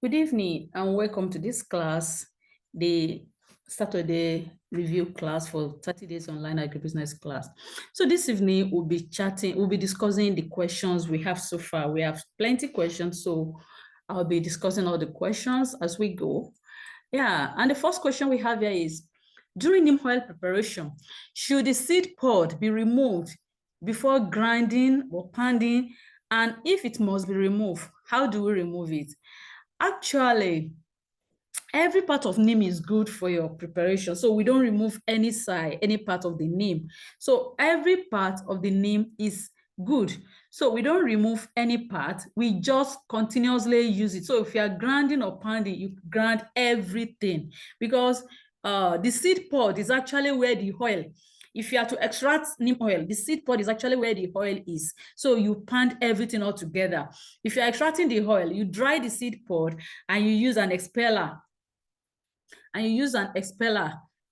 Good evening and welcome to this class, the Saturday review class for 30 days online agribusiness class. So this evening we'll be discussing the questions we have so far. We have plenty questions, so I'll be discussing all the questions as we go. Yeah, and the first question we have here is, during neem oil preparation, should the seed pod be removed before grinding or pounding? And if it must be removed, how do we remove it? Actually, every part of neem is good for your preparation. So we don't remove any side, any part of the neem. So every part of the neem is good. So we don't remove any part. We just continuously use it. So if you are grinding or pounding, you grind everything because the seed pod is actually where the oil, if you are to extract neem oil, the seed pod is actually where the oil is. So you pound everything all together. If you're extracting the oil, you dry the seed pod and you use an expeller.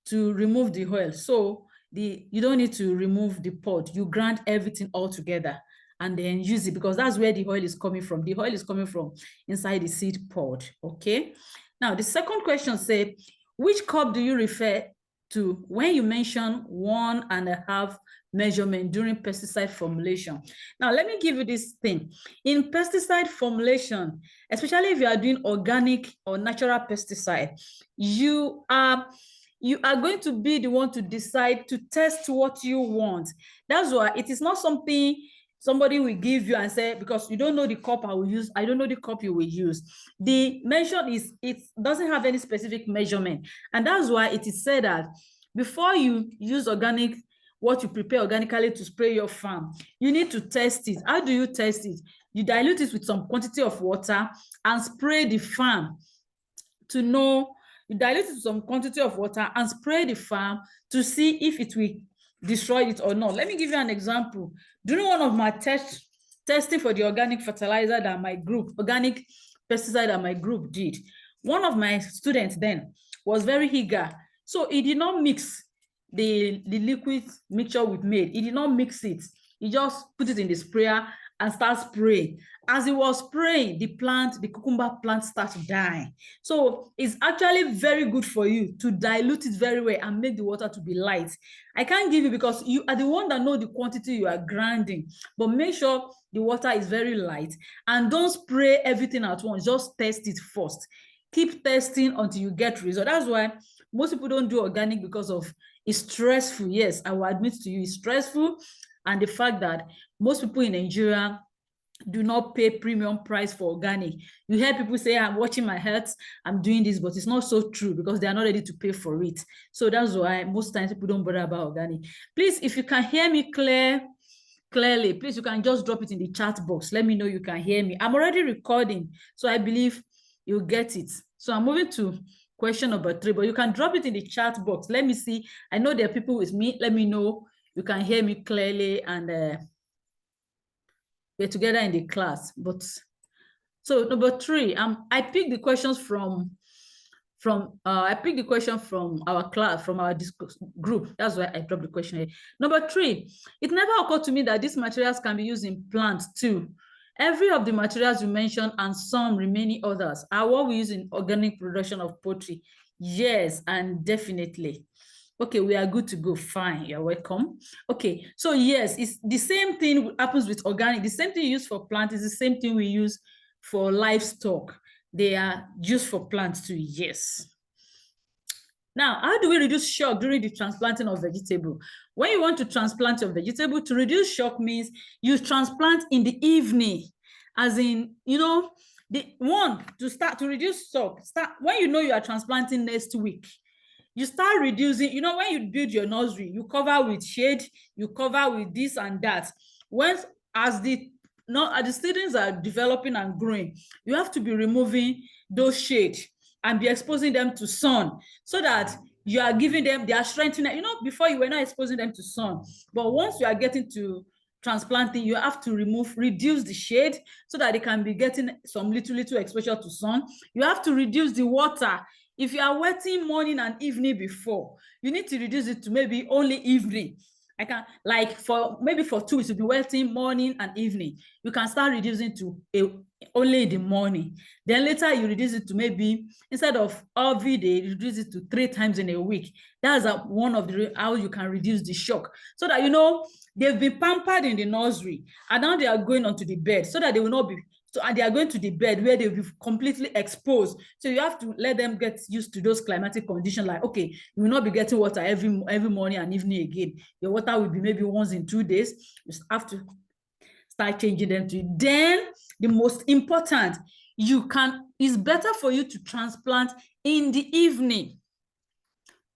To remove the oil. So you don't need to remove the pod. You grind everything all together and then use it because that's where the oil is coming from. The oil is coming from inside the seed pod. Okay. Now the second question says, which cup do you refer to when you mention 1.5 measurement during pesticide formulation? Now, let me give you this thing. In pesticide formulation, especially if you are doing organic or natural pesticide, you are going to be the one to decide to test what you want. That's why it is not something somebody will give you and say, because you don't know the cup I will use, I don't know the cup you will use. The measure it doesn't have any specific measurement. And that's why it is said that before you use what you prepare organically to spray your farm, you need to test it. How do you test it? You dilute it with some quantity of water and spray the farm to know. You dilute it with some quantity of water and spray the farm to see if it will destroy it or not. Let me give you an example. During one of my testing for the organic fertilizer that organic pesticide that my group did, one of my students then was very eager. So he did not mix the liquid mixture we made. He did not mix it. He just put it in the sprayer and start spraying. As he was spraying, the cucumber plant started dying. So it's actually very good for you to dilute it very well and make the water to be light. I can't give you because you are the one that know the quantity you are grinding, but make sure the water is very light and don't spray everything at once. Just test it first. Keep testing until you get result. That's why most people don't do organic because of it's stressful. Yes, I will admit to you, it's stressful. And the fact that most people in Nigeria do not pay premium price for organic. You hear people say, I'm watching my health, I'm doing this, but it's not so true because they are not ready to pay for it. So that's why most times people don't bother about organic. Please, if you can hear me clearly, please, you can just drop it in the chat box. Let me know you can hear me. I'm already recording, so I believe you'll get it. So I'm moving to question number 3, but you can drop it in the chat box. Let me see. I know there are people with me. Let me know you can hear me clearly and we're together in the class. But so number 3, I picked the questions from our class, from our group. That's why I dropped the question here. Number 3, it never occurred to me that these materials can be used in plants too. Every of the materials you mentioned and some remaining others are what we use in organic production of poultry. Yes, and definitely. Okay, we are good to go. Fine, you're welcome. Okay, so yes, it's the same thing happens with organic. The same thing you use for plant is the same thing we use for livestock. They are used for plants too, yes. Now, how do we reduce shock during the transplanting of vegetable? When you want to transplant your vegetable, to reduce shock means you transplant in the evening, as in, to reduce shock, when you know you are transplanting next week. You start reducing, when you build your nursery, you cover with shade, you cover with this and that. As the seedlings are developing and growing, you have to be removing those shades and be exposing them to sun so that you are giving them, they are strengthening. Before you were not exposing them to sun, but once you are getting to transplanting, you have to reduce the shade so that they can be getting some little exposure to sun. You have to reduce the water. If you are wetting morning and evening before, you need to reduce it to maybe only evening. For 2 weeks, you'll be wetting morning and evening. You can start reducing to only in the morning. Then later you reduce it to maybe, instead of every day, you reduce it to 3 times in a week. That's one of the how you can reduce the shock. So that, you know, they've been pampered in the nursery and now they are going onto the bed, so that they will not be, so, and they are going to the bed where they'll be completely exposed. So you have to let them get used to those climatic conditions. Like, okay, you will not be getting water every morning and evening again. Your water will be maybe once in 2 days. You have to start changing them to it. Then the most important, it's better for you to transplant in the evening.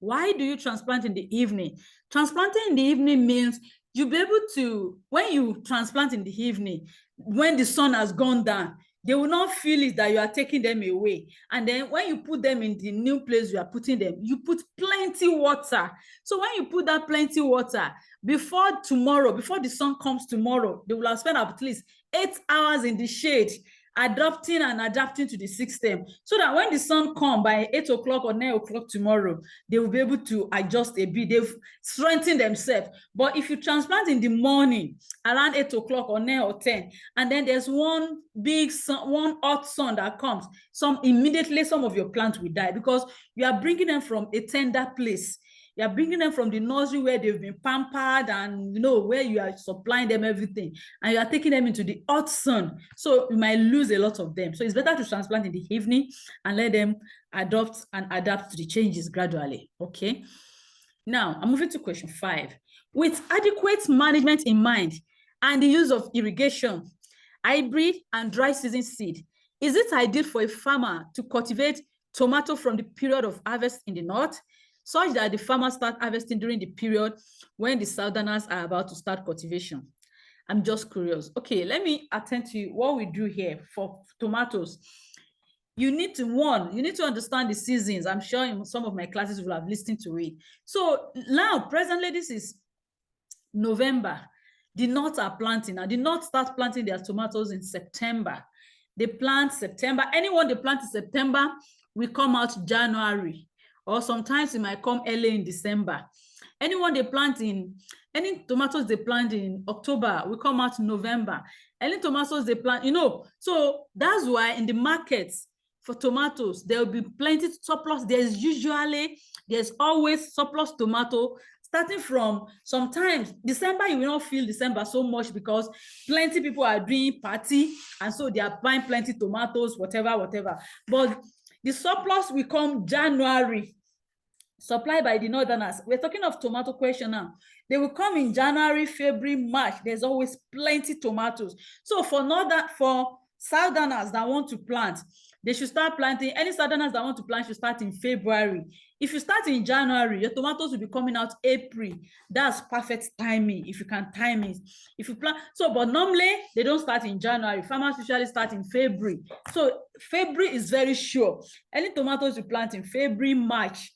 Why do you transplant in the evening? Transplanting in the evening means you'll be able to, when you transplant in the evening, when the sun has gone down, they will not feel it that you are taking them away. And then when you put them in the new place you are putting them, you put plenty water. So when you put that plenty water, before tomorrow, before the sun comes tomorrow, they will have spent at least 8 hours in the shade, adapting and adapting to the system, so that when the sun comes by 8 o'clock or 9 o'clock tomorrow, they will be able to adjust a bit. They've strengthened themselves. But if you transplant in the morning around 8 o'clock or 9 or 10, and then there's one big sun, one hot sun that comes, immediately some of your plants will die, because you are bringing them from a tender place. You're bringing them from the nursery where they've been pampered and, you know, where you are supplying them everything, and you are taking them into the hot sun. So you might lose a lot of them. So it's better to transplant in the evening and let them adopt and adapt to the changes gradually. Okay. Now I'm moving to question 5. With adequate management in mind and the use of irrigation, hybrid and dry season seed, is it ideal for a farmer to cultivate tomato from the period of harvest in the north, such that the farmers start harvesting during the period when the southerners are about to start cultivation? I'm just curious. Okay, let me attend to what we do here for tomatoes. You need to understand the seasons. I'm sure in some of my classes will have listened to it. So now, presently, this is November. The North are planting. Now, the North start planting their tomatoes in September. They plant September. Anyone they plant in September will come out January, or sometimes it might come early in December. Anyone they plant in, any tomatoes they plant in October will come out in November. Any tomatoes they plant, you know, so that's why in the markets for tomatoes, there will be plenty surplus. There's always surplus tomato, starting from sometimes December. You will not feel December so much because plenty people are doing party, and so they are buying plenty tomatoes, whatever. But the surplus will come January, supplied by the northerners. We're talking of tomato question now. They will come in January, February, March. There's always plenty tomatoes. So for southerners that want to plant, they should start planting. Any southerners that want to plant should start in February. If you start in January, your tomatoes will be coming out April. That's perfect timing if you can time it. If you plant, but normally they don't start in January. Farmers usually start in February. So February is very sure. Any tomatoes you plant in February, March,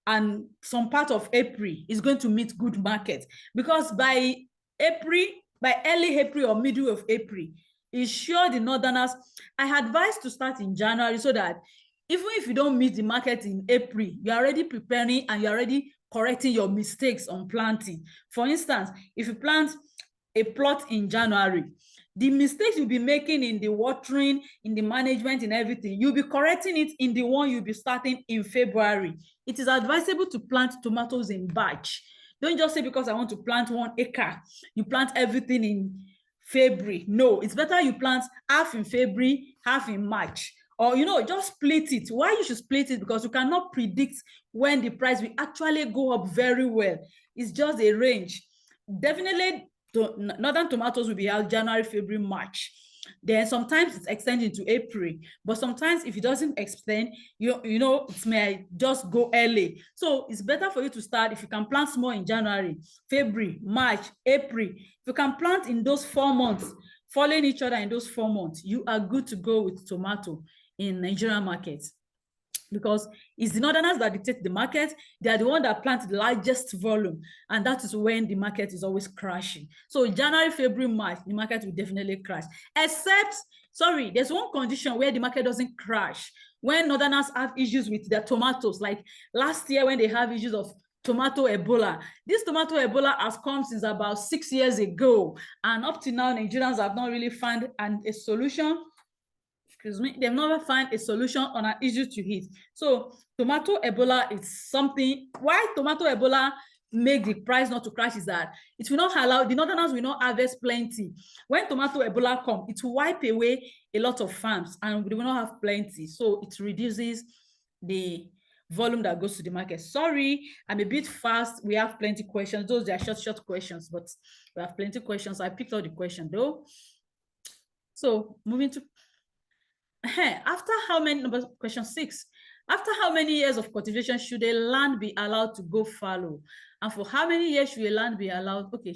and some part of April is going to meet good market, because by early April or middle of April, is sure the northerners, I advise to start in January, so that even if you don't meet the market in April, you're already preparing and you're already correcting your mistakes on planting. For instance, if you plant a plot in January, the mistakes you'll be making in the watering, in the management, in everything, you'll be correcting it in the one you'll be starting in February. It is advisable to plant tomatoes in batch. Don't just say, because I want to plant 1 acre, you plant everything in February. No, it's better you plant half in February, half in March. Or, just split it. Why you should split it? Because you cannot predict when the price will actually go up very well. It's just a range. Definitely, northern tomatoes will be out January, February, March. Then sometimes it's extended to April, but sometimes if it doesn't extend, it may just go early. So it's better for you to start, if you can plant small in January, February, March, April. If you can plant in those 4 months, following each other in those 4 months, you are good to go with tomato in Nigerian markets. Because it's the northerners that dictate the market. They are the one that plant the largest volume, and that is when the market is always crashing. So January, February, March, the market will definitely crash. There's one condition where the market doesn't crash: when northerners have issues with their tomatoes, like last year when they have issues of tomato Ebola. This tomato Ebola has come since about 6 years ago, and up to now, Nigerians have not really found a solution excuse me, they've never found a solution on an issue to hit. So tomato Ebola is something, why tomato Ebola make the price not to crash is that it will not allow, the northerners will not harvest plenty. When tomato Ebola come, it will wipe away a lot of farms and we will not have plenty. So it reduces the volume that goes to the market. Sorry, I'm a bit fast. We have plenty questions. Those are short questions, but we have plenty questions. I picked out the question though. So moving to after how many, question 6, after how many years of cultivation should a land be allowed to go fallow? And for how many years should a land be allowed? Okay,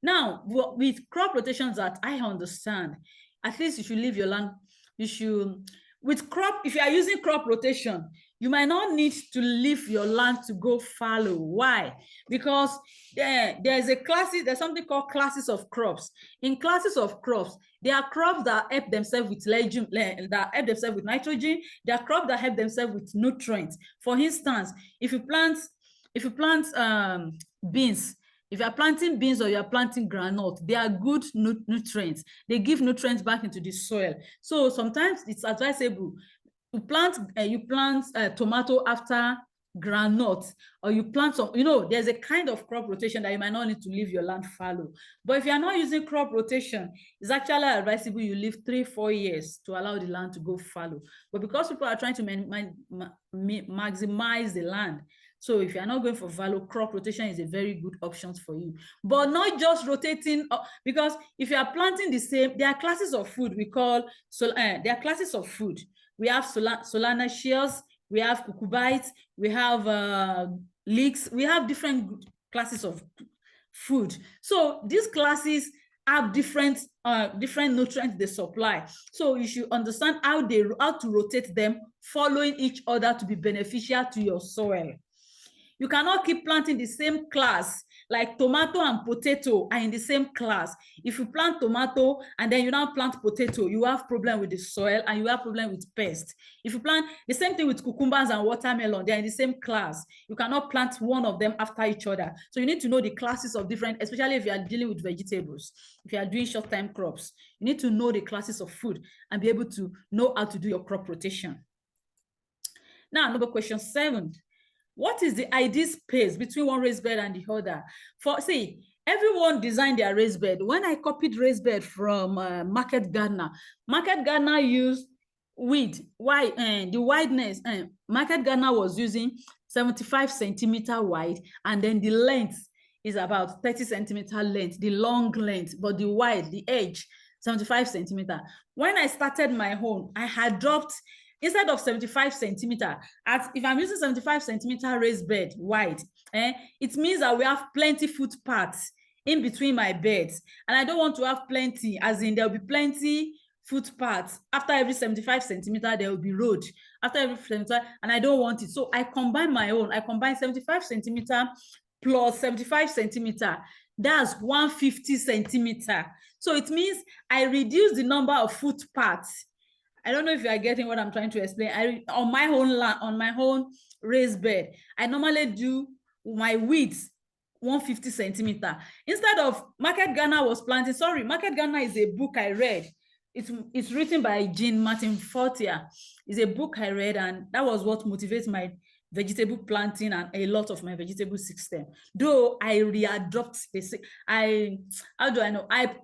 now with crop rotations that I understand, at least you should leave your land, you should, with crop, if you are using crop rotation, you might not need to leave your land to go fallow. Why? Because there's something called classes of crops. In classes of crops, there are crops that help themselves with that help themselves with nitrogen. There are crops that help themselves with nutrients. For instance, if you plant beans, if you are planting beans or you are planting groundnut, they are good nutrients. They give nutrients back into the soil. So sometimes it's advisable to plant tomato after groundnut, or you plant some, there's a kind of crop rotation that you might not need to leave your land fallow. But if you are not using crop rotation, it's actually advisable you leave 3-4 years to allow the land to go fallow. But because people are trying to maximize the land, so if you're not going for fallow, crop rotation is a very good option for you. But not just rotating, because if you are planting the same, there are classes of food we call, there are classes of food. We have solanaceous, we have cucurbite, we have leeks, we have different classes of food. So these classes have different nutrients they supply. So you should understand how to rotate them, following each other to be beneficial to your soil. You cannot keep planting the same class, like tomato and potato are in the same class. If you plant tomato and then you now plant potato, you have problem with the soil and you have problem with pests. If you plant the same thing with cucumbers and watermelon, they're in the same class. You cannot plant one of them after each other. So you need to know the classes of different, especially if you are dealing with vegetables. If you are doing short-term crops, you need to know the classes of food and be able to know how to do your crop rotation. Now, number question 7. What is the ideal space between one raised bed and the other? See, everyone designed their raised bed. When I copied raised bed from Market Gardener used width, the wideness. Market Gardener was using 75 centimeter wide, and then the length is about 30 centimeter length, the long length, but the wide, the edge, 75 centimeter. When I started my own, I had dropped, instead of 75 centimeter, if I'm using 75 centimeter raised bed wide, it means that we have plenty footpaths in between my beds. And I don't want to have plenty, as in there'll be plenty footpaths. After every 75 centimeter, there will be road. After every 75, and I don't want it. So I combine my own. I combine 75 centimeter plus 75 centimeter. That's 150 centimeter. So it means I reduce the number of footpaths. I don't know if you are getting what I'm trying to explain. On my own raised bed, I normally do my width 150 centimeter. Instead of Market Gardener was planting, Market Gardener is a book I read. It's written by Jean-Martin Fortier. It's a book I read, and that was what motivates my vegetable planting and a lot of my vegetable system. Though I readopt I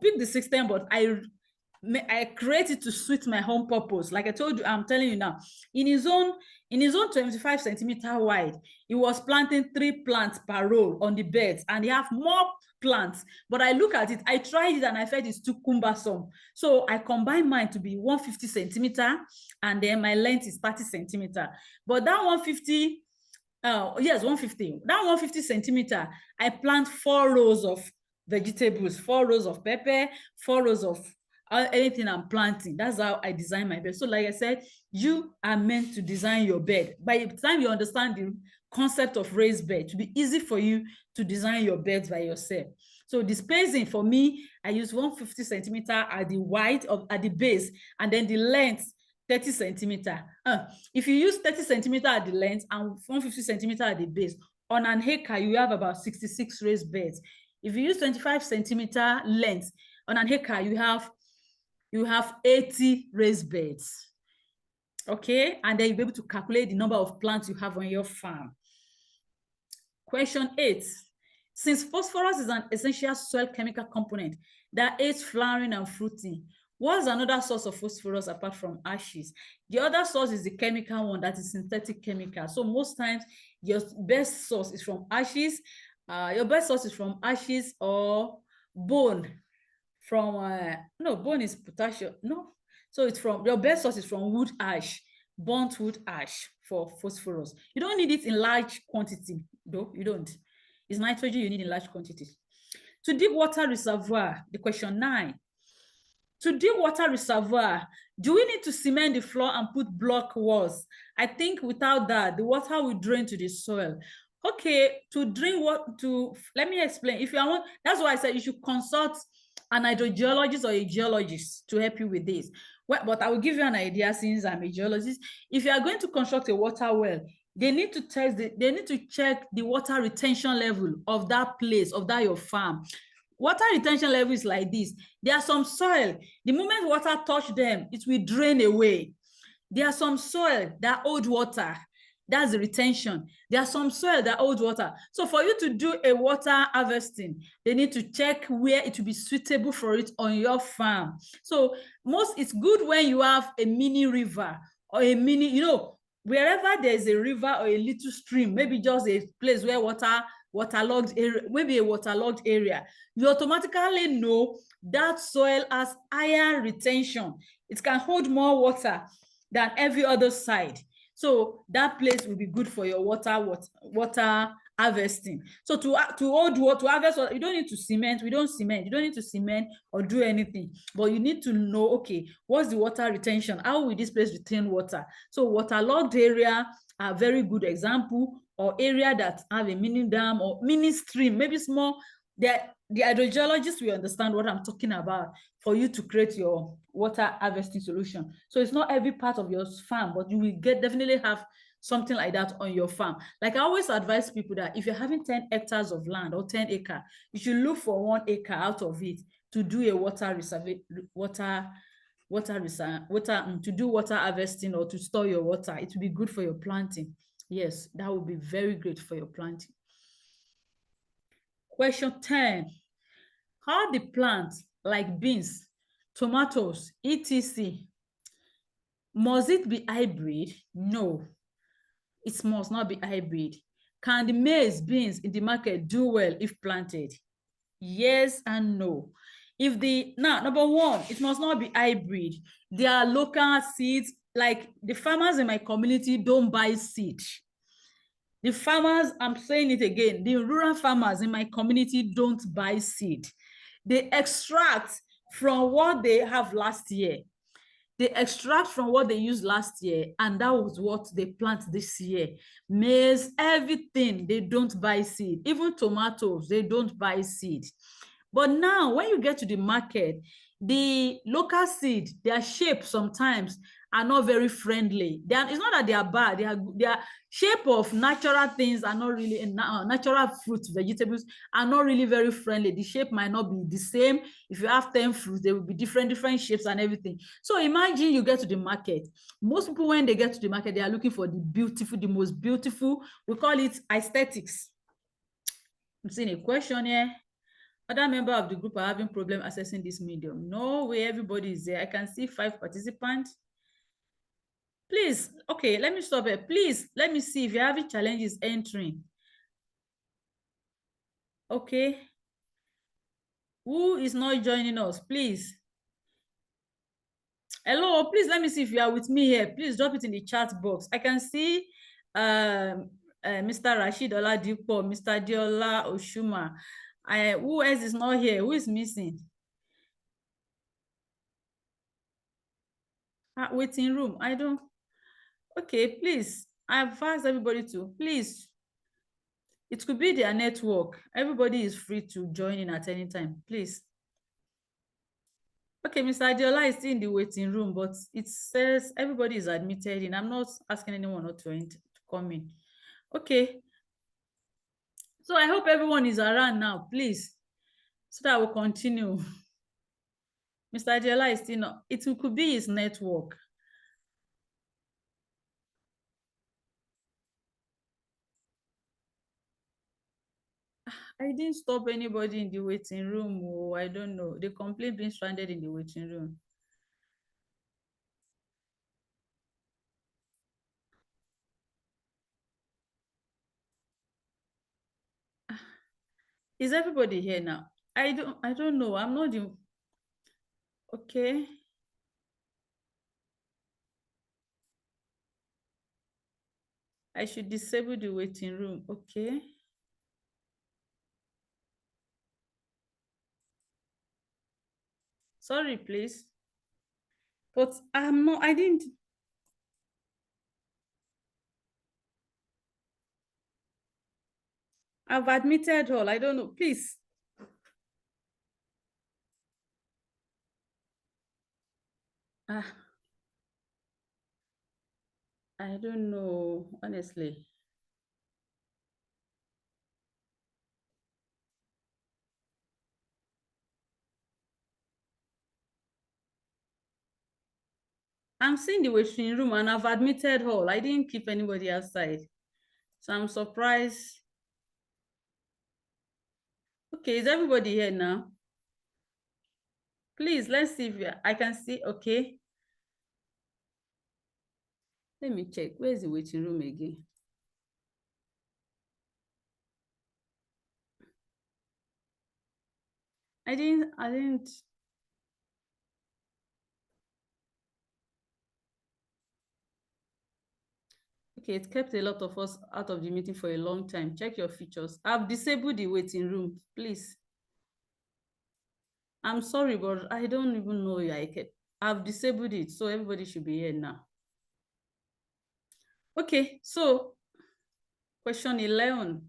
picked the system, but I created to suit my home purpose. Like I told you, I'm telling you now, in his own 25 centimeter wide, he was planting 3 plants per row on the beds, and he have more plants. But I look at it, I tried it, and I felt it's too cumbersome. So I combined mine to be 150 centimeter, and then my length is 30 centimeter. But that 150, yes, 150. That 150 centimeter, I plant 4 rows of vegetables, 4 rows of pepper, 4 rows of anything I'm planting. That's how I design my bed. So like I said, you are meant to design your bed. By the time you understand the concept of raised bed, to be easy for you to design your beds by yourself. So the spacing for me, I use 150 centimeter at the width at the base, and then the length 30 centimeter. If you use 30 centimeter at the length and 150 centimeter at the base, on an acre you have about 66 raised beds. If you use 25 centimeter length on an acre, you have you have 80 raised beds. Okay, and then you'll be able to calculate the number of plants you have on your farm. Question 8. Since phosphorus is an essential soil chemical component that aids flowering and fruiting, what's another source of phosphorus apart from ashes? The other source is the chemical one, that is synthetic chemical. So most times your best source is from ashes. Your best source is from ashes or bone. No, bone is potassium. No, so it's from your best source is from wood ash, burnt wood ash for phosphorus. You don't need it in large quantity, though. You don't. It's nitrogen you need in large quantities. To deep water reservoir, the question 9. To deep water reservoir, do we need to cement the floor and put block walls? I think without that, the water will drain to the soil. Okay, to drain what to let me explain. If you want, that's why I said you should consult an hydrogeologist or a geologist to help you with this. Well, but I will give you an idea since I'm a geologist. If you are going to construct a water well, they need to they need to check the water retention level of that place, of that your farm. Water retention level is like this. There are some soil, the moment water touch them, it will drain away. There are some soil that hold water. That's the retention. There are some soil that hold water. So for you to do a water harvesting, they need to check where it will be suitable for it on your farm. So it's good when you have a mini river or a mini, wherever there's a river or a little stream, maybe just a place where waterlogged area, maybe a waterlogged area, you automatically know that soil has higher retention. It can hold more water than every other side. So that place will be good for your water harvesting. So to hold water, to harvest water, you don't need to cement. We don't cement. You don't need to cement or do anything. But you need to know, okay, what's the water retention? How will this place retain water? So waterlogged area are a very good example, or area that have a mini dam or mini stream, maybe small. The hydrogeologists will understand what I'm talking about for you to create your water harvesting solution. So it's not every part of your farm, but you will definitely have something like that on your farm. Like I always advise people that if you're having 10 hectares of land or 10 acres, you should look for 1 acre out of it to do a to do water harvesting or to store your water. It will be good for your planting. Yes, that would be very great for your planting. Question 10. How the plants like beans, tomatoes, etc. Must it be hybrid? No, it must not be hybrid. Can the maize, beans in the market do well if planted? Yes and no. Number one, it must not be hybrid. There are local seeds. Like the farmers in my community don't buy seed. The farmers, I'm saying it again, the rural farmers in my community don't buy seed. They extract from what they have last year. They extract from what they used last year, and that was what they plant this year. Maize, everything, they don't buy seed. Even tomatoes, they don't buy seed. But now, when you get to the market, the local seed, their shape sometimes are not very friendly. It's not that they are bad. Their shape of natural things are not really, natural fruits, vegetables are not really very friendly. The shape might not be the same. If you have 10 fruits, they will be different shapes and everything. So imagine you get to the market. Most people, when they get to the market, they are looking for the most beautiful. We call it aesthetics. I'm seeing a question here. Other members of the group are having problem accessing this medium. No way, everybody is there. I can see 5 participants. Please, okay, let me stop here. Please, let me see if you're having challenges entering. Okay. Who is not joining us? Please. Hello, please let me see if you are with me here. Please drop it in the chat box. I can see Mr. Rashid Oladipo, Mr. Diola Oshuma. Who else is not here? Who is missing? Waiting room. I don't. Okay, please. I've asked everybody to. Please. It could be their network. Everybody is free to join in at any time. Please. Okay, Mr. Adiola is still in the waiting room, but it says everybody is admitted in. I'm not asking anyone not to come in. Okay. So I hope everyone is around now, please, so that we'll continue. Mr. Adiola is still not. It could be his network. I didn't stop anybody in the waiting room. Oh, I don't know. They complained being stranded in the waiting room. Is everybody here now? I don't know. I'm not the okay. I should disable the waiting room. Okay. Sorry, please. But I'm not, I didn't. I've admitted all. I don't know. Please. Ah, I don't know, honestly. I'm seeing the waiting room and I've admitted all. I didn't keep anybody outside. So I'm surprised. Okay, is everybody here now? Please, let's see if I can see. Okay. Let me check. Where's the waiting room again? I didn't. Okay, it kept a lot of us out of the meeting for a long time. Check your features. I've disabled the waiting room, please. I'm sorry, but I don't even know you. I've disabled it, so everybody should be here now. Okay, so question 11.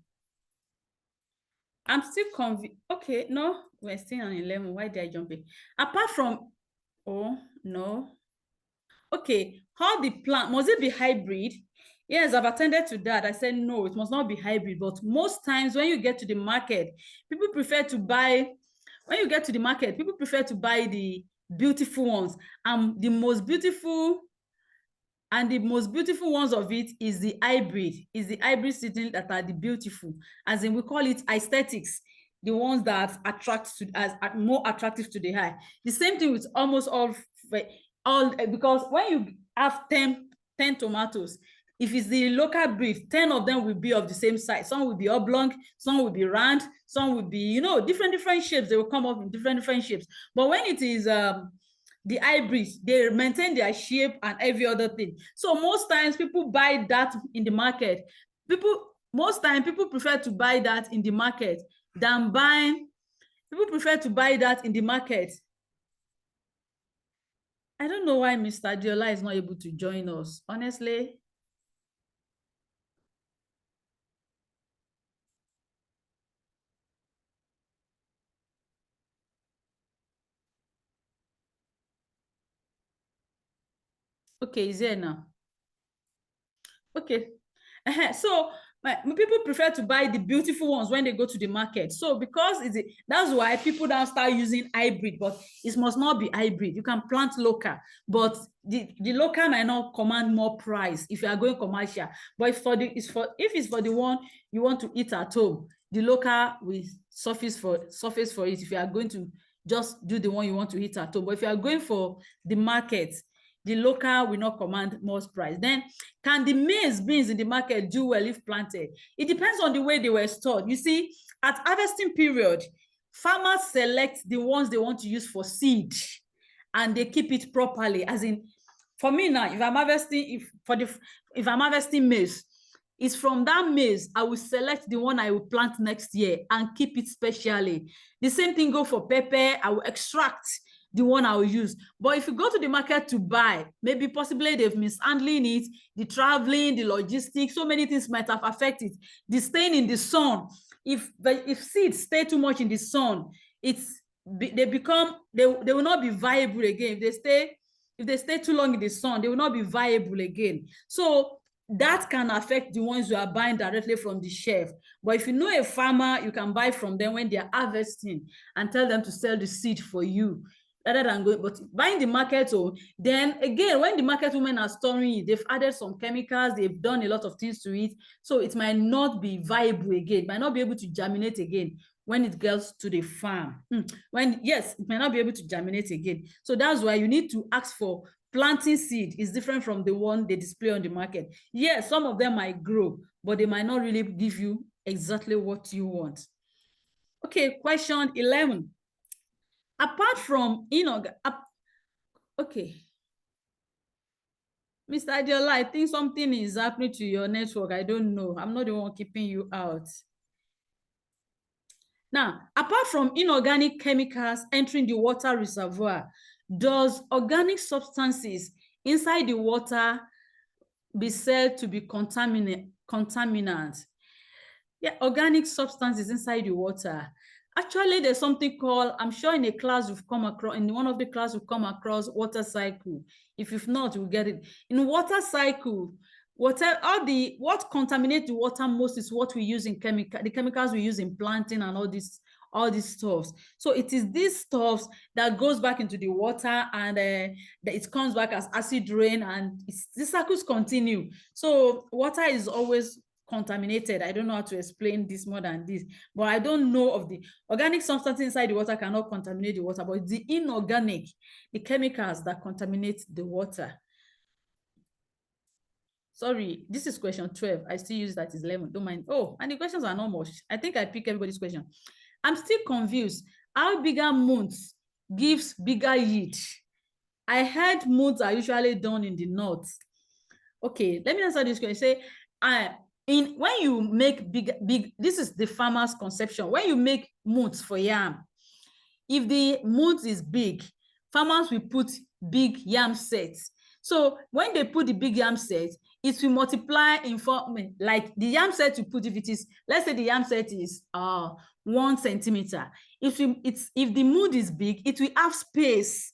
I'm still convinced. Okay, no, we're still on 11. Why did I jump in? Apart from, oh, no. Okay, how the plant, must it be hybrid? Yes, I've attended to that. I said, no, it must not be hybrid. But most times when you get to the market, people prefer to buy, when you get to the market, people prefer to buy the beautiful ones. The most beautiful ones of it is the hybrid seedling that are the beautiful, as in we call it aesthetics, the ones that attract to as are more attractive to the eye. The same thing with almost all because when you have ten tomatoes, if it's the local breed, 10 of them will be of the same size. Some will be oblong, some will be round, some will be, different shapes. They will come up in different shapes. But when it is the hybrids, they maintain their shape and every other thing. So most times people buy that in the market. Most time people prefer to buy that in the market than buying. People prefer to buy that in the market. I don't know why Mr. Diola is not able to join us. Honestly, okay, is here now. Okay. So people prefer to buy the beautiful ones when they go to the market. So because that's why people now start using hybrid, but it must not be hybrid. You can plant local, but the local might not command more price if you are going commercial. But if it's for the one you want to eat at home, the local will surface for it if you are going to just do the one you want to eat at home. But if you are going for the market, the local will not command most price. Then, can the maize beans in the market do well if planted? It depends on the way they were stored. You see, at harvesting period, farmers select the ones they want to use for seed and they keep it properly. As in, for me now, if I'm harvesting maize, it's from that maize I will select the one I will plant next year and keep it specially. The same thing go for pepper. I will extract the one I will use. But if you go to the market to buy, maybe possibly they've mishandling it, the traveling, the logistics, so many things might have affected. The staying in the sun. If seeds stay too much in the sun, they will not be viable again. If they stay too long in the sun, they will not be viable again. So that can affect the ones you are buying directly from the shelf. But if you know a farmer, you can buy from them when they are harvesting and tell them to sell the seed for you. rather than going, but buying the market. Oh, then again, when the market women are storing it, they've added some chemicals, they've done a lot of things to it, so it might not be viable again, might not be able to germinate again when it gets to the farm. When, yes, it might not be able to germinate again. So that's why you need to ask for planting seed. Is different from the one they display on the market. Yes, some of them might grow, but they might not really give you exactly what you want. Okay, question 11. Apart from okay, Mr. Adiola, I think something is happening to your network. I don't know. I'm not the one keeping you out. Now, apart from inorganic chemicals entering the water reservoir, does organic substances inside the water be said to be contaminants? Yeah, organic substances inside the water. Actually, there's something called, I'm sure in a class you've come across, in one of the classes you've come across water cycle. If you've not, you'll get it. In water cycle, what contaminates the water most is what we use in the chemicals we use in planting and all these stuffs. So it is these stuffs that goes back into the water, and it comes back as acid rain, and the cycles continue. So water is always contaminated. I don't know how to explain this more than this, but I don't know of the organic substance inside the water cannot contaminate the water, but it's the inorganic, the chemicals that contaminate the water. Sorry, this is question 12. I still use that as 11. Don't mind. Oh, and the questions are not much. I think I pick everybody's question. I'm still confused. How bigger moons gives bigger yield? I heard moons are usually done in the north. Okay, let me answer this question. Say, when you make big, this is the farmer's conception. When you make moods for yam, if the mood is big, farmers will put big yam sets. So when they put the big yam set, it will multiply in form, like the yam set you put, if it is, let's say the yam set is 1 centimeter. If the mood is big, it will have space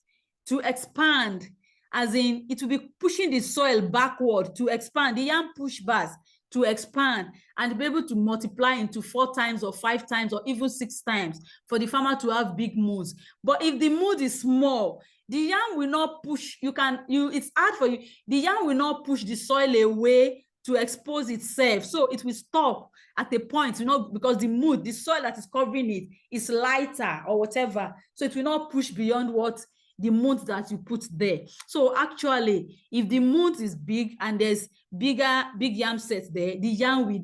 to expand, as in it will be pushing the soil backward to expand. The yam push bars to expand and be able to multiply into 4 times or 5 times or even 6 times for the farmer to have big moods. But if the mood is small, the yam will not push. It's hard for you. The yam will not push the soil away to expose itself. So it will stop at a point, because the soil that is covering it is lighter or whatever. So it will not push beyond what the mood that you put there. So actually, if the mood is big and there's big yam sets there, the yam will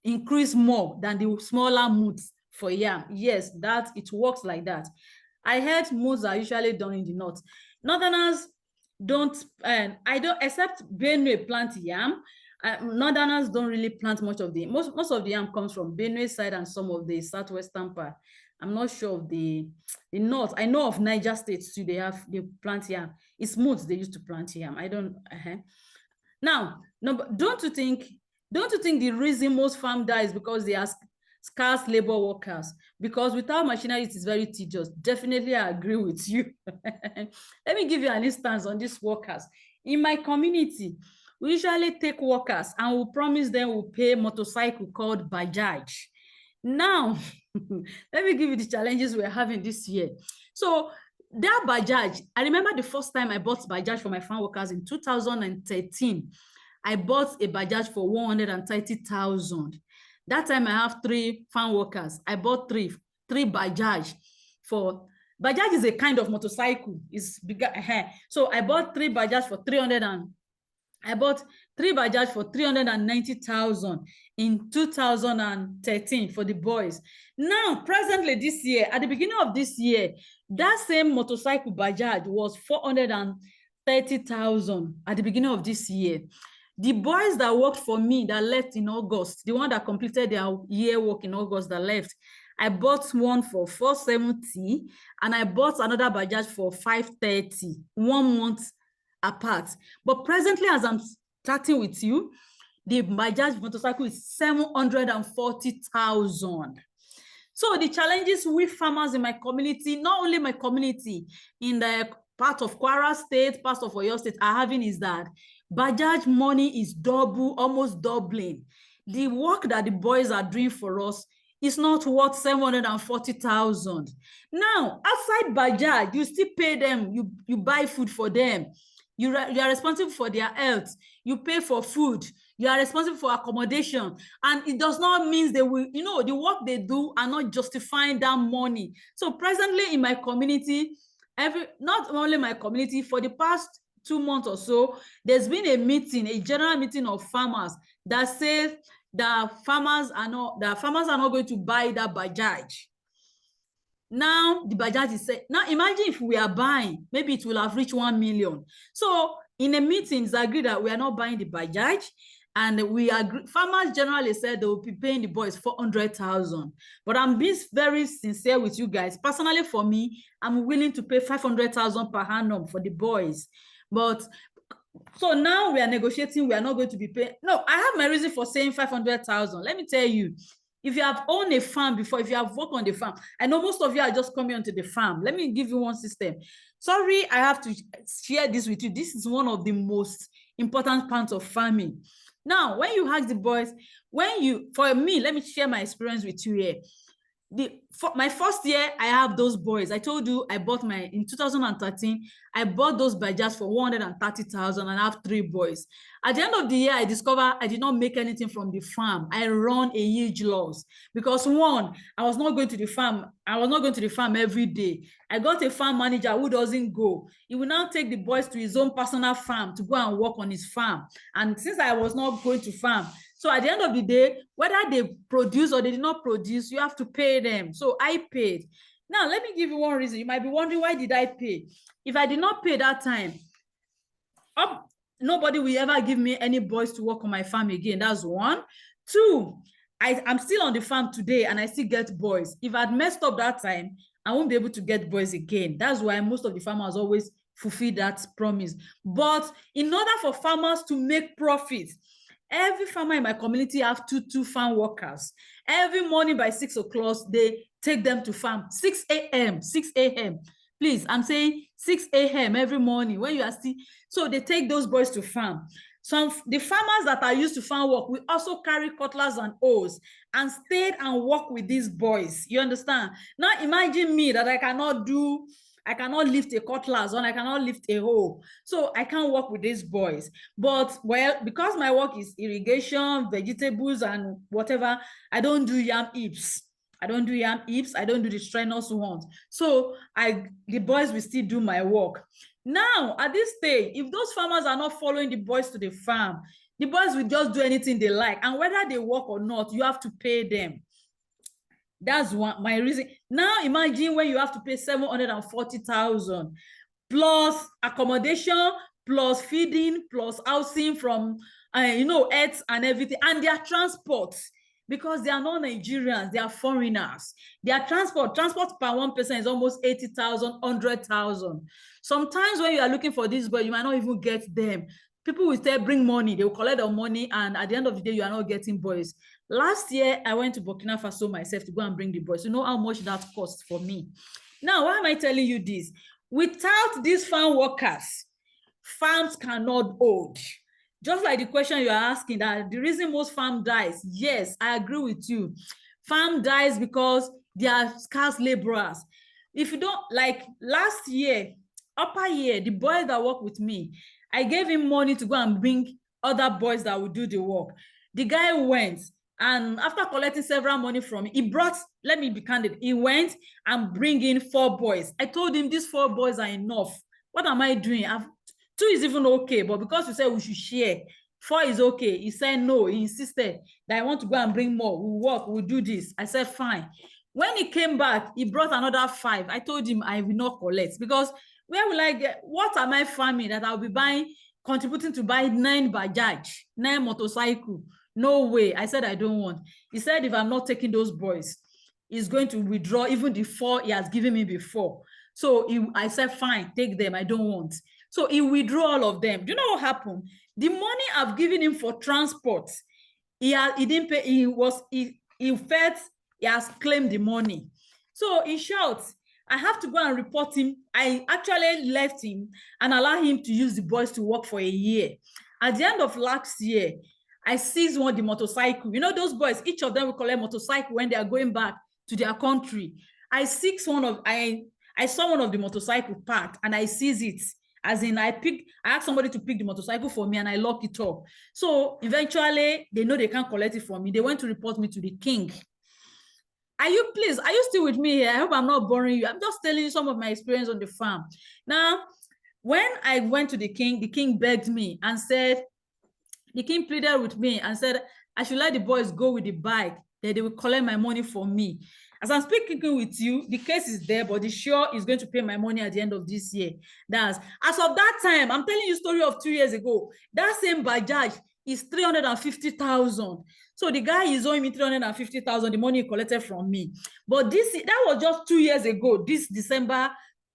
increase more than the smaller moods for yam. Yes, that it works like that. I heard moods are usually done in the north. Northerners don't, I don't, except Benue plant yam. Northerners don't really plant much of the, most of the yam comes from Benue side and some of the southwestern part. I'm not sure of the north. I know of Niger State too. They plant yam. It's moods they used to plant yam. I don't. Now, no, don't you think the reason most farm dies because they are scarce labor workers? Because without machinery, it is very tedious. Definitely, I agree with you. Let me give you an instance on these workers. In my community, we usually take workers and we promise them we'll pay a motorcycle called Bajaj. Now, let me give you the challenges we're having this year. So that Bajaj, I remember the first time I bought Bajaj for my farm workers in 2013. I bought a Bajaj for 130,000. That time I have 3 farm workers. I bought three Bajaj for, Bajaj is a kind of motorcycle. It's bigger. So I bought 3 Bajaj for 390,000 in 2013 for the boys. Now, presently this year, at the beginning of this year, that same motorcycle Bajaj was 430,000 at the beginning of this year. The boys that worked for me that left in August, the one that completed their year work in August that left, I bought one for 470 and I bought another Bajaj for 530, 1 month apart. But presently, as I'm starting with you, the Bajaj motorcycle is 740,000. So the challenges we farmers in my community, not only my community, in the part of Kwara State, part of Oyo State are having is that Bajaj money is almost doubling. The work that the boys are doing for us It's not worth 740,000. Now, outside Bajaj, you still pay them. You buy food for them. You are responsible for their health. You pay for food. You are responsible for accommodation. And it does not mean they will, the work they do are not justifying that money. So presently in my community, not only my community, for the past 2 months or so, there's been a general meeting of farmers that says that farmers are not going to buy that Bajaj. Now the Bajaj is saying, now imagine if we are buying, maybe it will have reached 1 million. So in a meeting, it's agreed that we are not buying the Bajaj, and we agree. Farmers generally said they will be paying the boys 400,000. But I'm being very sincere with you guys. Personally, for me, I'm willing to pay 500,000 per annum for the boys. But so now we are negotiating. We are not going to be paying. No, I have my reason for saying 500,000. Let me tell you, if you have owned a farm before, if you have worked on the farm, I know most of you are just coming onto the farm. Let me give you one system. Sorry, I have to share this with you. This is one of the most important parts of farming. Now, when you ask the boys, for me, let me share my experience with you here. For my first year, I have those boys. I told you I bought in 2013, I bought those Bajas for 130,000 and I have 3 boys. At the end of the year, I discovered I did not make anything from the farm. I run a huge loss because one, I was not going to the farm. I was not going to the farm every day. I got a farm manager who doesn't go. He will now take the boys to his own personal farm to go and work on his farm. And since I was not going to farm, so at the end of the day, whether they produce or they did not produce, you have to pay them. So I paid. Now, let me give you one reason. You might be wondering, why did I pay? If I did not pay that time, nobody will ever give me any boys to work on my farm again. That's one. Two, I'm still on the farm today and I still get boys. If I'd messed up that time, I won't be able to get boys again. That's why most of the farmers always fulfill that promise. But in order for farmers to make profit, every farmer in my community have two farm workers. Every morning by 6 o'clock, they take them to farm. 6 a.m. Please, I'm saying 6 a.m. every morning when you are still. So they take those boys to farm. The farmers that are used to farm work will also carry cutlass and hoes and stayed and work with these boys. You understand? Now imagine me that I cannot lift a cutlass or I cannot lift a hoe. So I can't work with these boys. But, well, because my work is irrigation, vegetables, and whatever, I don't do yam heaps. I don't do the strenuous ones. So the boys will still do my work. Now, at this stage, if those farmers are not following the boys to the farm, the boys will just do anything they like. And whether they work or not, you have to pay them. That's my reason. Now imagine when you have to pay 740,000 plus accommodation, plus feeding, plus housing from earth and everything, and their transport, because they are not Nigerians, they are foreigners. Their transport per one person is almost 80,000, 100,000. Sometimes when you are looking for this boy, you might not even get them. People will say bring money, they will collect the money, and at the end of the day, you are not getting boys. Last year, I went to Burkina Faso myself to go and bring the boys. You know how much that cost for me. Now, why am I telling you this? Without these farm workers, farms cannot hold. Just like the question you are asking, that the reason most farm dies, yes, I agree with you. Farm dies because they are scarce laborers. If you don't, like last year, upper year, the boy that worked with me, I gave him money to go and bring other boys that would do the work. The guy went, and after collecting several money from me, he brought, let me be candid, he went and bring in 4 boys. I told him these 4 boys are enough. What am I doing? 2 is even okay, but because you said we should share, 4 is okay. He said no, he insisted that I want to go and bring more. We'll work, we'll do this. I said fine. When he came back, he brought another 5. I told him I will not collect, because where will I get, what am I farming that I'll be buying, contributing to buy 9 Bajaj, 9 motorcycle? No way. I said I don't want. He said if I'm not taking those boys, he's going to withdraw even the 4 he has given me before. So I said, fine, take them. I don't want. So he withdrew all of them. Do you know what happened? The money I've given him for transport, he didn't pay. He felt he has claimed the money. So in short, I have to go and report him. I actually left him and allowed him to use the boys to work for a year. At the end of last year, I seized the motorcycle. You know, those boys, each of them will collect motorcycle when they are going back to their country. I saw one of the motorcycle parked and I seized it. As in, I asked somebody to pick the motorcycle for me and I lock it up. So eventually, they know they can't collect it from me. They went to report me to the king. Are you still with me here? I hope I'm not boring you. I'm just telling you some of my experience on the farm. Now, when I went to the king begged me and said, the king pleaded with me and said, I should let the boys go with the bike, that they will collect my money for me. As I'm speaking with you, the case is there, but the sure is going to pay my money at the end of this year. As of that time, I'm telling you a story of 2 years ago, that same Bajaj is 350,000. So the guy is owing me 350,000, the money he collected from me. But that was just 2 years ago, this December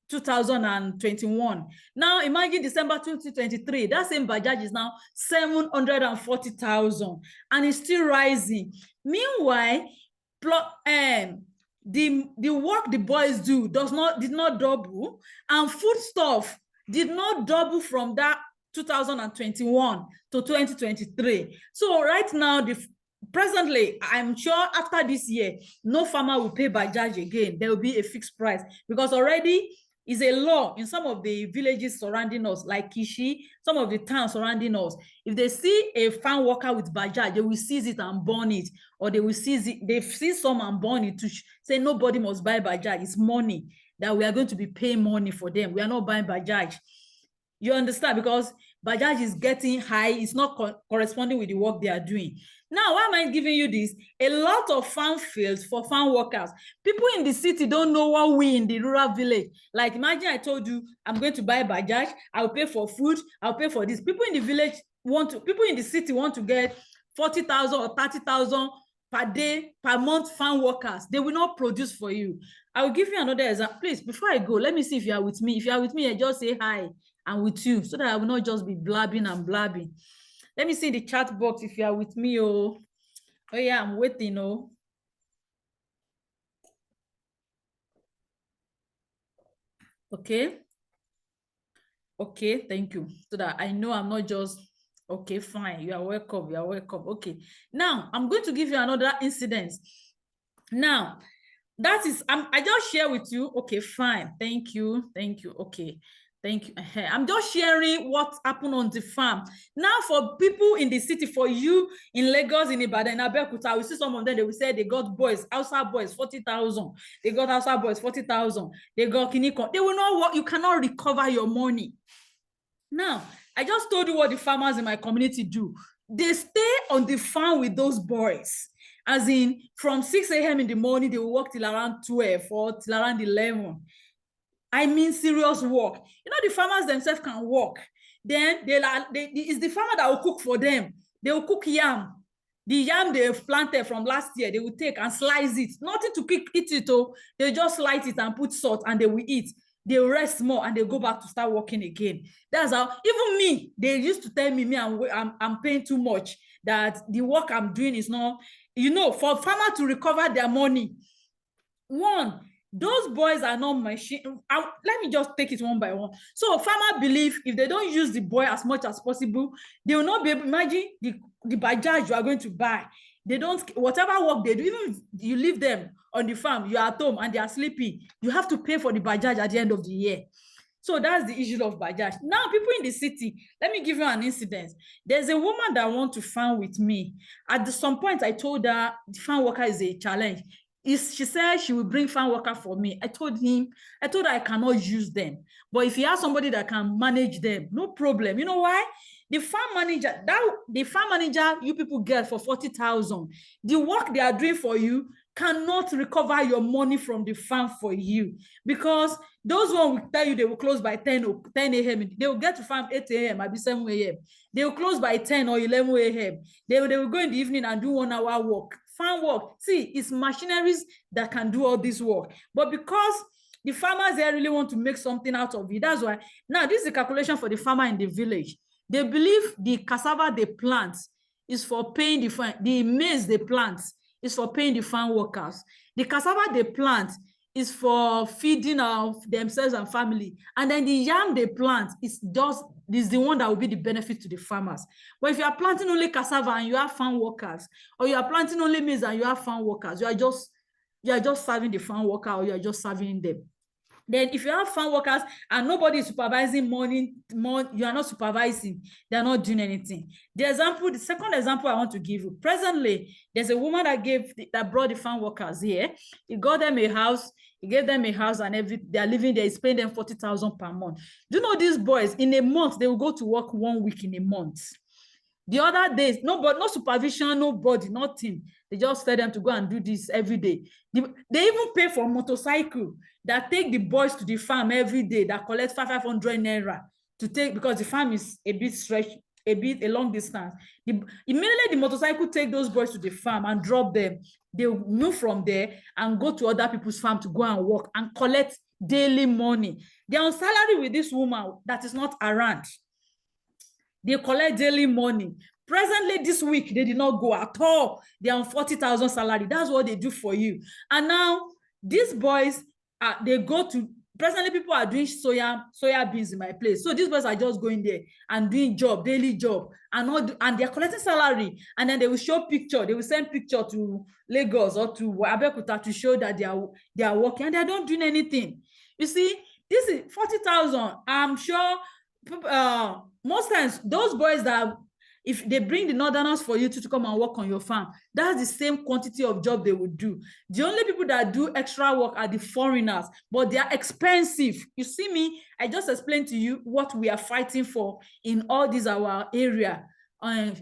2021. Now imagine December 2023, that same Bajaj is now 740,000 and it's still rising. Meanwhile, the work the boys do did not double, and foodstuff did not double from that 2021 to 2023. So right now, presently, I'm sure after this year, no farmer will pay Bajaj again. There will be a fixed price because already is a law in some of the villages surrounding us, like Kishi, some of the towns surrounding us. If they see a farm worker with Bajaj, they will seize it and burn it, or they will seize some and burn it to say nobody must buy Bajaj. It's money that we are going to be paying money for them. We are not buying Bajaj. You understand? Because Bajaj is getting high. It's not corresponding with the work they are doing. Now, why am I giving you this? A lot of farm fields for farm workers. People in the city don't know what we in the rural village. Like, imagine I told you, I'm going to buy Bajaj. I'll pay for food. I'll pay for this. People in the village people in the city want to get 40,000 or 30,000 per day, per month farm workers. They will not produce for you. I will give you another example. Please, before I go, let me see if you are with me. If you are with me, just say hi. I'm with you, so that I will not just be blabbing and blabbing. Let me see the chat box if you are with me. Oh yeah, I'm waiting. Oh, okay, thank you. So that I know I'm not just okay. Fine, you are welcome. You are welcome. Okay, now I'm going to give you another incident. Now, that is I just share with you. Okay, fine. Thank you. Okay. Thank you. I'm just sharing what happened on the farm. Now, for people in the city, for you in Lagos, in Ibadan, in Abeokuta, we see some of them, they will say they got boys, outside boys, 40,000. They got outside boys, 40,000. They got Kiniko. They will not work. You cannot recover your money. Now, I just told you what the farmers in my community do. They stay on the farm with those boys. As in, from 6 a.m. in the morning, they will work till around 12 or till around 11. I mean serious work. You know, the farmers themselves can work. Then it's the farmer that will cook for them. They will cook yam. The yam they've planted from last year, they will take and slice it. Nothing to eat it. Oh, they just slice it and put salt and they will eat. They will rest more and they go back to start working again. That's how, even me, they used to tell me I'm paying too much, that the work I'm doing is not, you know, for farmer to recover their money. One, those boys are not machine. Let me just take it one by one. So farmer believe if they don't use the boy as much as possible, they will not be able. Imagine the Bajaj you are going to buy. They don't, whatever work they do, even if you leave them on the farm, you are at home and they are sleeping, you have to pay for the Bajaj at the end of the year. So that's the issue of Bajaj. Now, people in the city, let me give you an incident. There's a woman that wants to farm with me. At some point, I told her the farm worker is a challenge. She said she will bring farm worker for me. I told her I cannot use them. But if you have somebody that can manage them, no problem. You know why? The farm manager you people get for 40,000, the work they are doing for you cannot recover your money from the farm for you, because those one will tell you they will close by 10 a.m. They will get to farm 8 a.m. Maybe 7 a.m. They will close by 10 or 11 a.m. They will go in the evening and do 1 hour work. Farm work. See, it's machineries that can do all this work. But because the farmers there really want to make something out of it, that's why. Now, this is the calculation for the farmer in the village. They believe the cassava they plant is for paying the maize they plant is for paying the farm workers. The cassava they plant is for feeding of themselves and family. And then the yam they plant is the one that will be the benefit to the farmers. But if you are planting only cassava and you have farm workers, or you are planting only maize and you have farm workers, you are just serving the farm worker, or you are just serving them. Then if you have farm workers and nobody is supervising you are not supervising, they are not doing anything. The second example I want to give you, presently, there's a woman that brought the farm workers here. He got them a house, he gave them a house, and they are living there. He's paying them 40,000 per month. Do you know these boys, in a month, they will go to work 1 week in a month. The other days, no supervision, nobody, nothing. They just tell them to go and do this every day. They even pay for a motorcycle that take the boys to the farm every day, that collect 500 naira to take, because the farm is a bit stretched, a long distance. Immediately the motorcycle take those boys to the farm and drop them. They move from there and go to other people's farm to go and work and collect daily money. They're on salary with this woman that is not around. They collect daily money. Presently, this week, they did not go at all. They're on 40,000 salary. That's what they do for you. And now, these boys, they go to, presently, people are doing soya beans in my place. So these boys are just going there and doing daily job, and they're collecting salary. And then they will show picture. They will send picture to Lagos or to Abeokuta to show that they are working, and they're not doing anything. You see, this is 40,000. I'm sure most times those boys that, if they bring the northerners for you to come and work on your farm, that's the same quantity of job they would do. The only people that do extra work are the foreigners, but they are expensive. You see me, I just explained to you what we are fighting for in all these our area,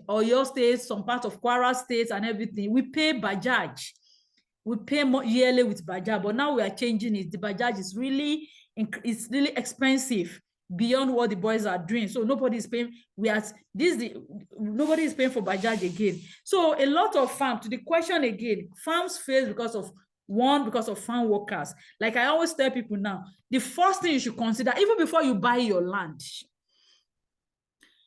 or your state, some part of Kwara State and everything. We pay Bajaj. We pay more yearly with Bajaj, but now we are changing it. The Bajaj is really expensive, beyond what the boys are doing. So nobody is paying. Nobody is paying for Bajaj again. So a lot of farms, to the question again, farms fail because of farm workers. Like I always tell people now, the first thing you should consider, even before you buy your land,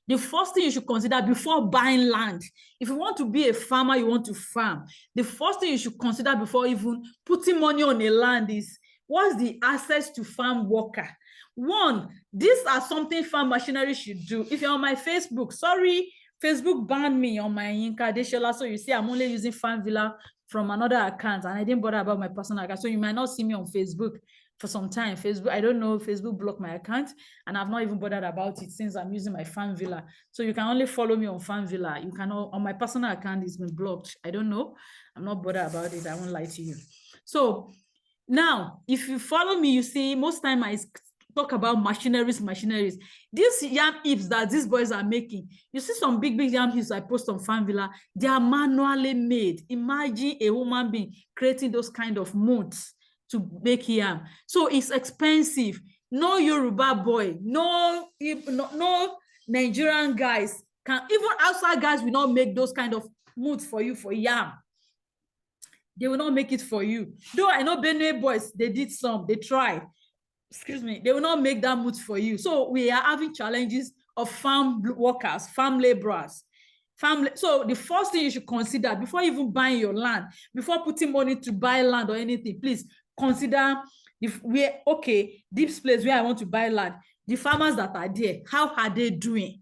the first thing you should consider before buying land, if you want to be a farmer, you want to farm, the first thing you should consider before even putting money on a land is, what's the access to farm worker? One, these are something farm machinery should do. If you're on my Facebook, sorry, Facebook banned me on my Yinka Deshola, so you see I'm only using Farm Villa from another account, and I didn't bother about my personal account, so you might not see me on Facebook for some time. Facebook, I don't know, Facebook blocked my account, and I've not even bothered about it since I'm using my Farm Villa. So you can only follow me on Farm Villa. You cannot, on my personal account, it's been blocked. I don't know. I'm not bothered about it. I won't lie to you. So now, if you follow me, you see, most time I talk about machineries. These yam heaps that these boys are making, you see some big yam heaps I post on Farm Villa, they are manually made. Imagine a woman being creating those kind of molds to make yam. So it's expensive. No Yoruba boy, no Nigerian guys can, even outside guys will not make those kind of molds for you for yam. They will not make it for you. Though I know Benue boys, they did some, they tried. Excuse me, they will not make that mood for you. So we are having challenges of farm workers, farm laborers. So the first thing you should consider before even buying your land, before putting money to buy land or anything, please consider this place where I want to buy land, the farmers that are there, how are they doing?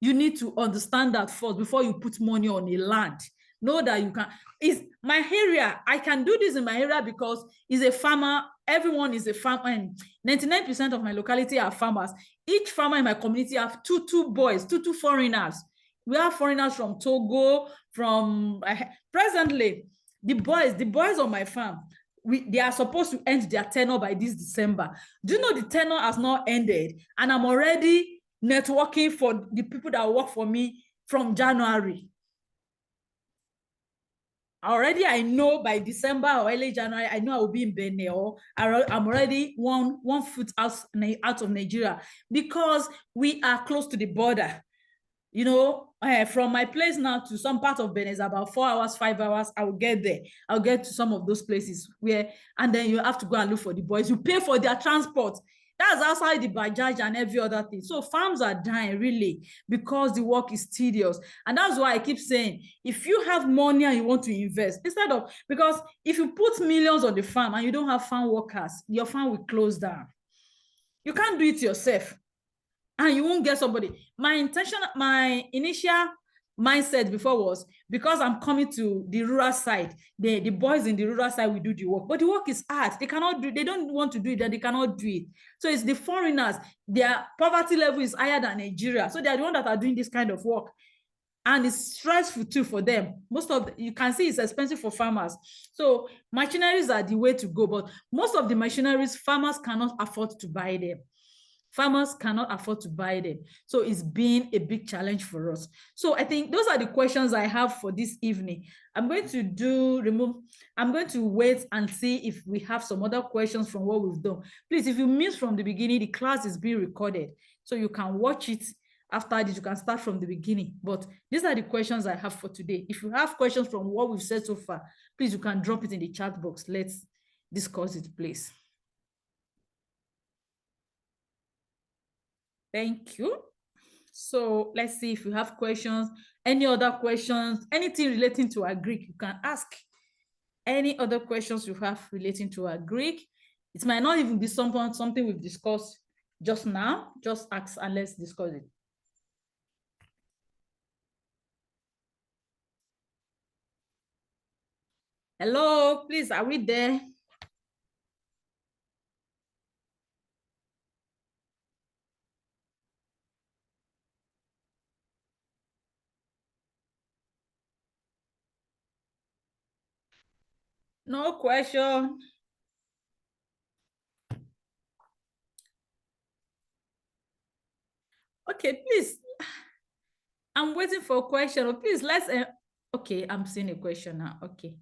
You need to understand that first before you put money on a land. Know that you can. Is my area, I can do this in my area because it's a farmer. Everyone is a farmer, and 99% of my locality are farmers. Each farmer in my community have two boys, two foreigners. We have foreigners from Togo, presently, the boys on my farm, they are supposed to end their tenure by this December. Do you know the tenure has not ended? And I'm already networking for the people that work for me from January. Already, I know by December or early January, I know I will be in Benin, or I'm already one foot out of Nigeria, because we are close to the border. You know, from my place now to some part of Benin is about 4 hours, 5 hours. I will get there. I'll get to some of those places and then you have to go and look for the boys. You pay for their transport. That's outside the Bajaj and every other thing. So farms are dying really because the work is tedious. And that's why I keep saying, if you have money and you want to invest, instead of, because if you put millions on the farm and you don't have farm workers, your farm will close down. You can't do it yourself and you won't get somebody. My initial mindset before was, because I'm coming to the rural side, the boys in the rural side will do the work, but the work is hard. They cannot do, they don't want to do it, and they cannot do it. So it's the foreigners, their poverty level is higher than Nigeria, so they are the ones that are doing this kind of work, and it's stressful too for them. Most of you can see it's expensive for farmers. So machineries are the way to go, but most of the machineries, farmers cannot afford to buy them. Farmers cannot afford to buy them. So it's been a big challenge for us. So I think those are the questions I have for this evening. I'm going to wait and see if we have some other questions from what we've done. Please, if you missed from the beginning, the class is being recorded, so you can watch it after this. You can start from the beginning. But these are the questions I have for today. If you have questions from what we've said so far, please, you can drop it in the chat box. Let's discuss it, please. Thank you. So let's see if you have questions, any other questions, anything relating to our Greek, you can ask. Any other questions you have relating to our Greek. It might not even be something we've discussed just now. Just ask and let's discuss it. Hello, please, are we there? No question. Okay, please. I'm waiting for a question. Please, let's. Okay, I'm seeing a question now. Okay.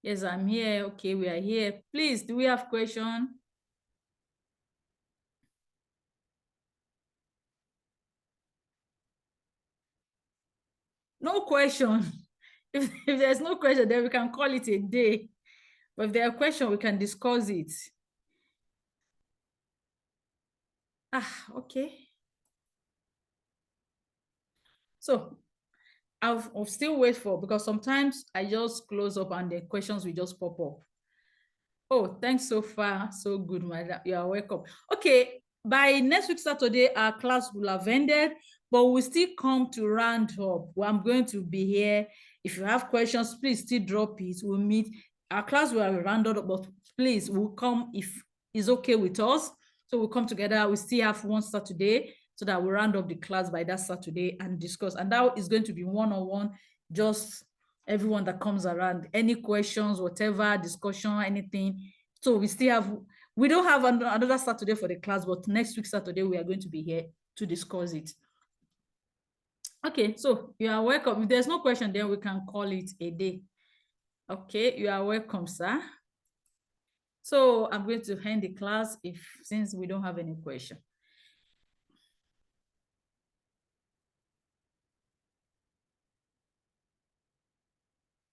Yes, I'm here. Okay, we are here. Please, do we have question? No question. If there's no question, then we can call it a day. But if there are questions, we can discuss it. Okay. So I'll still wait for, because sometimes I just close up and the questions will just pop up. Oh, thanks so far. So good, madam. You are welcome. Okay, by next week, Saturday, our class will have ended, but we'll still come to round up. Well, I'm going to be here. If you have questions, please still drop it. We'll meet. Our class will have rounded up, but please, we'll come if it's okay with us. So we'll come together. We still have one Saturday so that we'll round up the class by that Saturday and discuss. And that is going to be one-on-one, just everyone that comes around, any questions, whatever, discussion, anything. So we don't have another Saturday for the class, but next week Saturday we are going to be here to discuss it. Okay, so you are welcome. If there's no question, then we can call it a day. Okay, you are welcome, sir. So I'm going to end the class since we don't have any question.